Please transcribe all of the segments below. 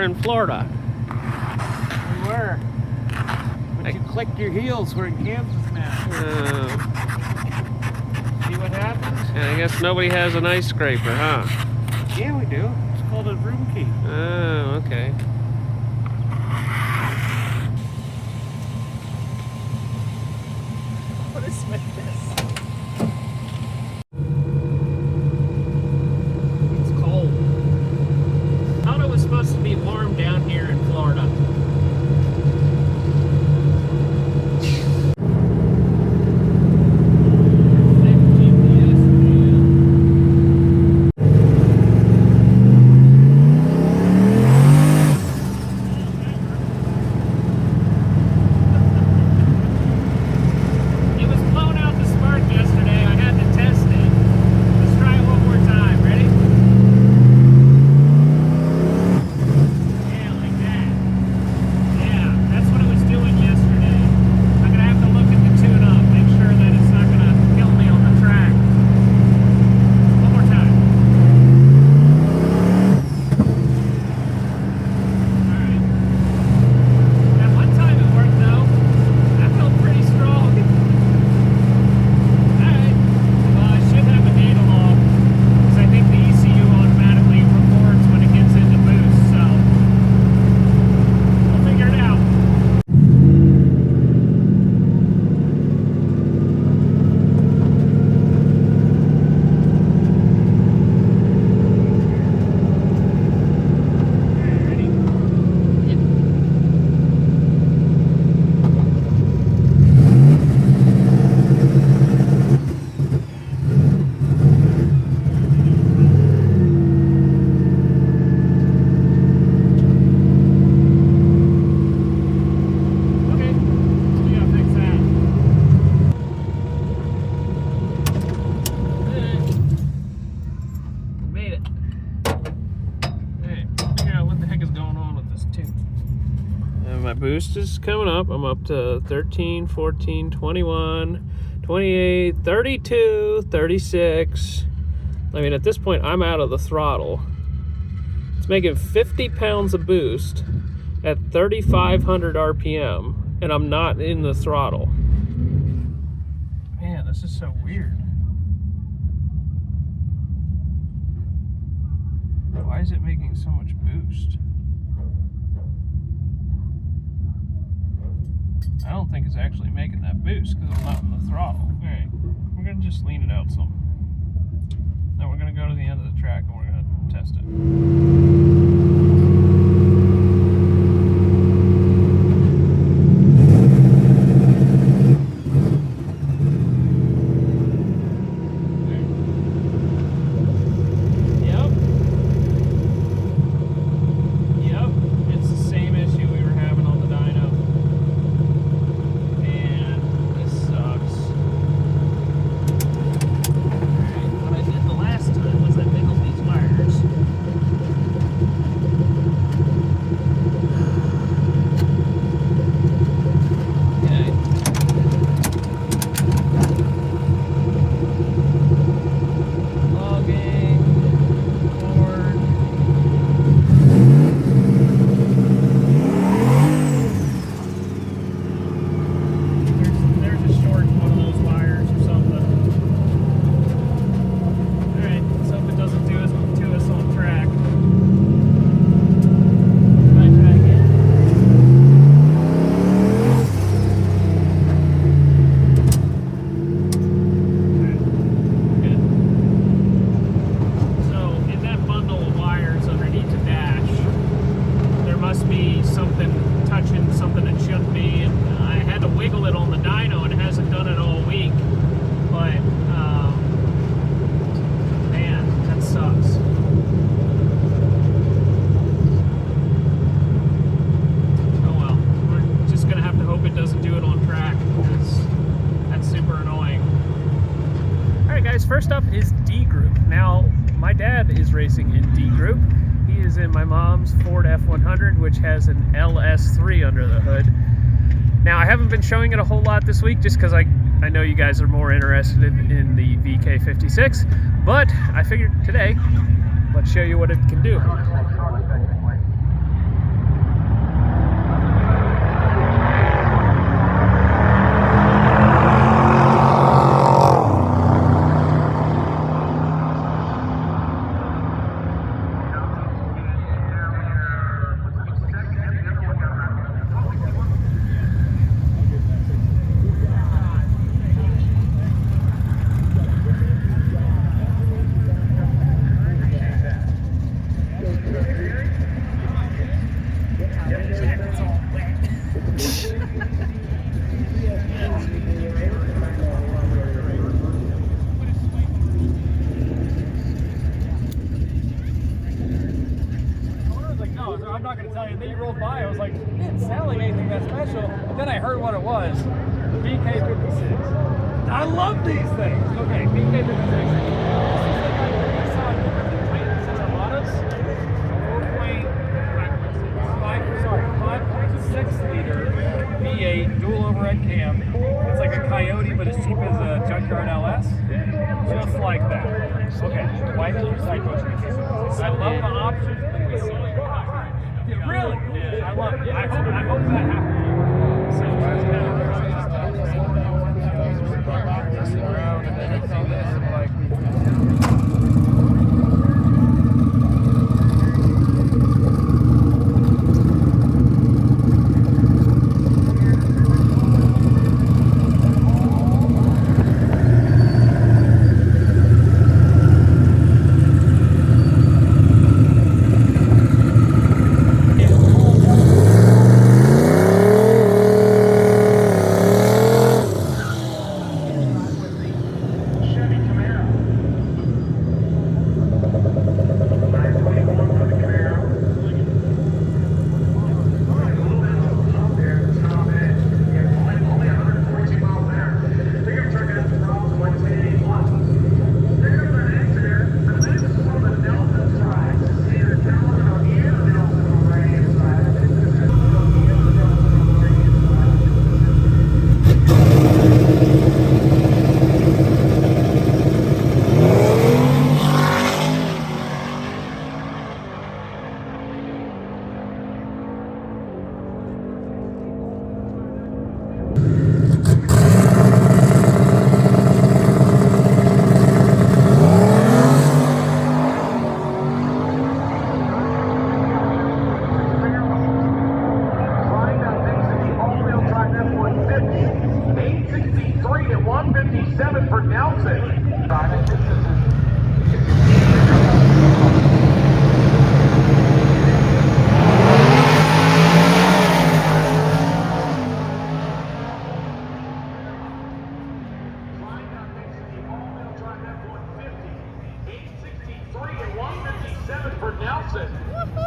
were in Florida. We were. But you clicked your heels. We're in Kansas now. See what happens? And I guess nobody has an ice scraper, huh? Yeah, we do. It's called a room key. Oh, okay. What is with this? It's cold. I thought it was supposed to be warm down here in Florida. My boost is coming up. I'm up to 13, 14, 21, 28, 32, 36. I mean, at this point, I'm out of the throttle. It's making 50 pounds of boost at 3,500 RPM, and I'm not in the throttle. Man, this is so weird. Why is it making so much boost? I don't think it's actually making that boost because I'm not in the throttle. Alright, we're going to just lean it out some. Then we're going to go to the end of the track and we're going to test it. First up is D group. Now, my dad is racing in D group. He is in my mom's Ford F100, which has an LS3 under the hood. Now, I haven't been showing it a whole lot this week just because I know you guys are more interested in the VK56, but I figured today, let's show you what it can do. heard what it was. BK56. I love these things. Okay, BK56. This is the guy that I saw in the Armadas. 5.6 liter V8 dual overhead cam. It's like a Coyote, but as cheap as a Junkyard LS. Just like that. Okay, why did you side coach me? I love the options that we see. Really? I love it. I hope that happens. So around and then I see this and like.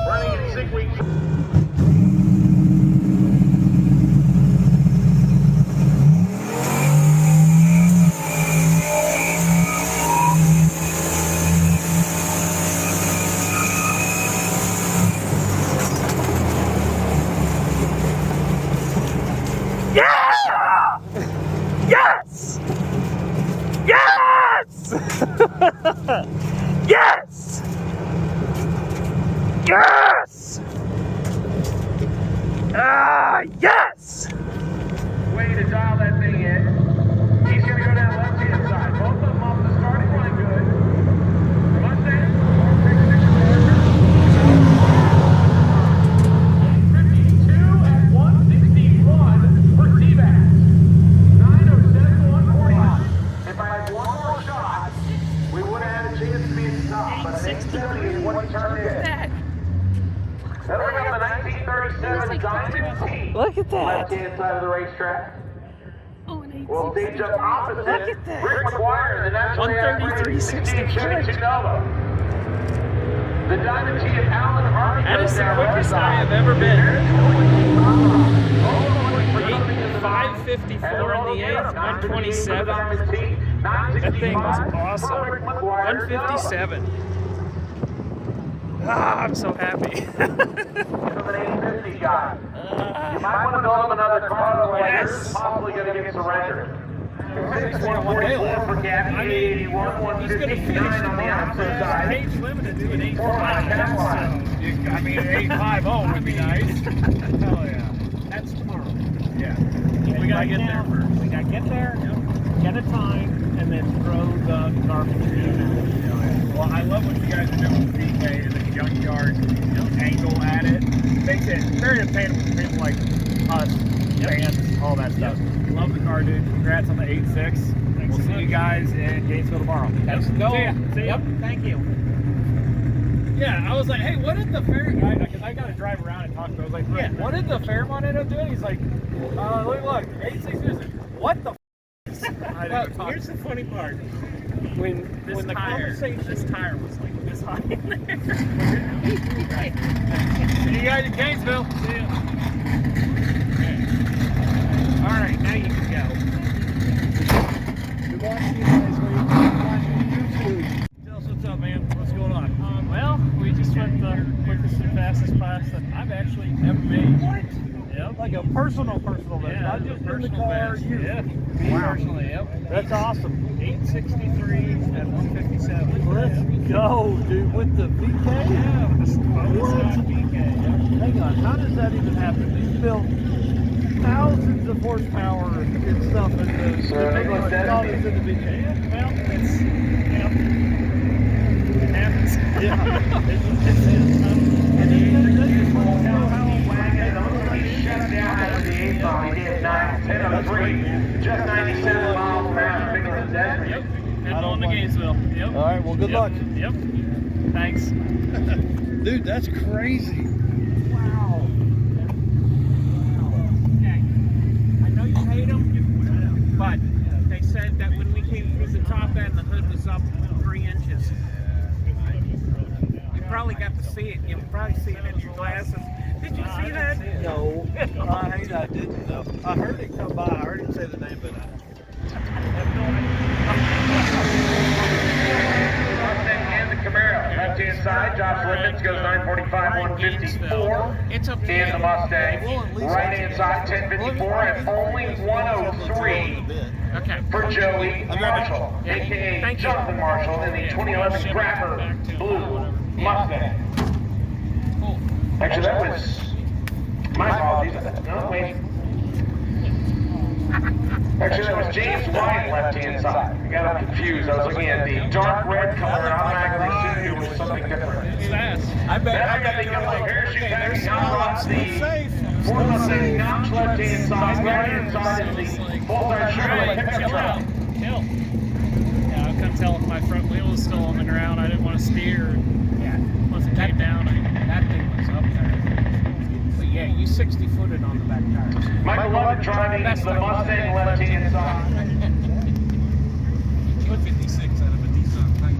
Running in 6 weeks. Yeah! Yes! Yes! Yes! Yes! Yes! Way to dial that thing in. He's going to go down left-hand side. Both of them off the starting line good. Mustang or 52 at 161 for T-Back. 907, 140. If I had one more shot, we would have had a chance to be in the top. But 870 is what he turned in. That'll bring up the 1937 Diagnosing. Look at that. Left-hand side of the racetrack. We'll stage up opposite. Look at that. Rick McGuire, the National 133.60. Chevy Nova. The Diamond T of Alan Harvey. That is the quickest I have ever been. 554 in the 8th, 127. That thing was awesome. 157. Ah, I'm so happy. An 850 guy. You might want to build him another car like this. It's possibly going to get surrendered. 144 for Gabby, 81, 159 on the opposite side. Age limited to an 8.5. I mean, an 850 would be nice. Hell yeah. That's tomorrow. Yeah. We gotta get there first. We gotta get there, get a time, and then throw the garbage in. Well, I love what you guys are doing with DK and the Junkyard, angle at it. Makes it very obtainable for people like us, fans, all that stuff. Love the car, dude. Congrats on the 8.6. We'll see you guys in Gainesville tomorrow. Let's go. See ya. Yep. Thank you. Yeah, I was like, hey, what did the Fairmont, because I got to drive around and talk to him. I was like, yeah, what did the Fairmont end up doing? He's like, look, 8.6 years. What the f? Well, here's the funny part. When the conversation, this tire was like this high in there. See you guys in Gainesville. See ya. like a personal list, not just in the car. Yeah. Me personally, yep. That's awesome. 863 at 157. Let's go, dude, with the VK? Yeah, with the bonus stock VK. Yep. Hang on, how does that even happen? These built thousands of horsepower and stuff in the all this in the VK. Well, it's, it happens. Yeah. And the wagon only shut down after the 8 ball. He did 9:10:03, just 97 miles per hour, bigger than that. Yep. Heading on to Gainesville. Yep. All right, well, good luck. Yep. Thanks. Dude, that's crazy. Wow. Okay. I know you hate them, but they said that when we came through the top end, the hood was up 3 inches. You probably got to see it. You can probably see it in your glasses. Did you see that? No, I didn't know. I heard it come by. I heard him say the name, but Mustang and the Camaro. Left-hand side, Josh Lippens goes 9:45, 154 It's in okay. the Mustang. Right-hand side, 10:54 and only 103 Okay. for Joey Marshall, Yeah. a.k.a. Thank you. Jonathan Marshall, in the 2011 Grabber Blue Mustang. Cool. Actually, that was my apologies. No, wait. Actually, that was James White, left-hand side. I got them confused. I was looking at the dark red color. I automatically assumed it was something different. It's fast. I Then I got the yellow parachute pack. Now on the Ford Mustang notch left-hand side. Right-hand side is the full-size Chevrolet pickup Chill truck. out. Chill. Yeah, I couldn't tell if my front wheel was still on the ground. I didn't want to steer. Yeah. Once it came down, That thing was up there. But yeah, you 60-footed on the back tires. Michael Lovett driving the Mustang left-hand side. 56 out of a decent thing.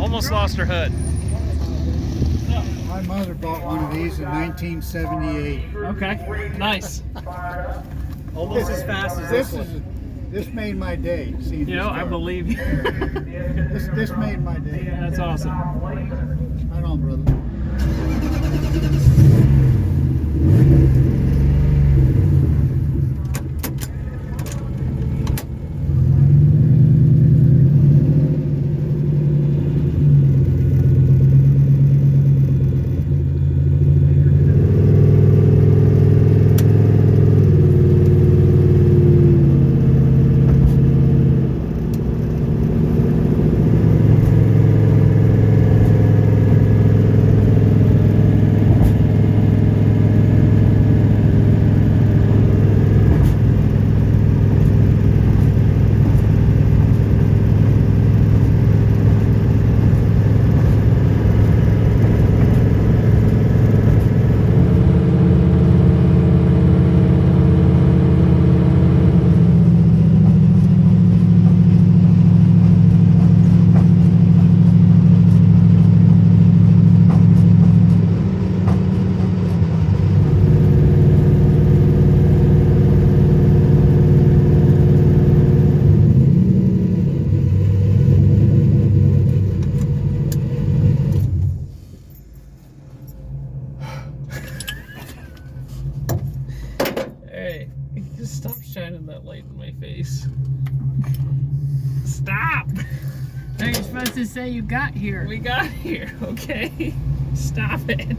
almost lost her hood. My mother bought one of these in 1978. Okay, nice. almost as fast as this one. This made my day. Seeing You know, this I car. believe you. This made my day. That's awesome. Right on, brother. Hey, stop shining that light in my face. Stop! No, you're supposed to say you got here. We got here, okay? Stop it.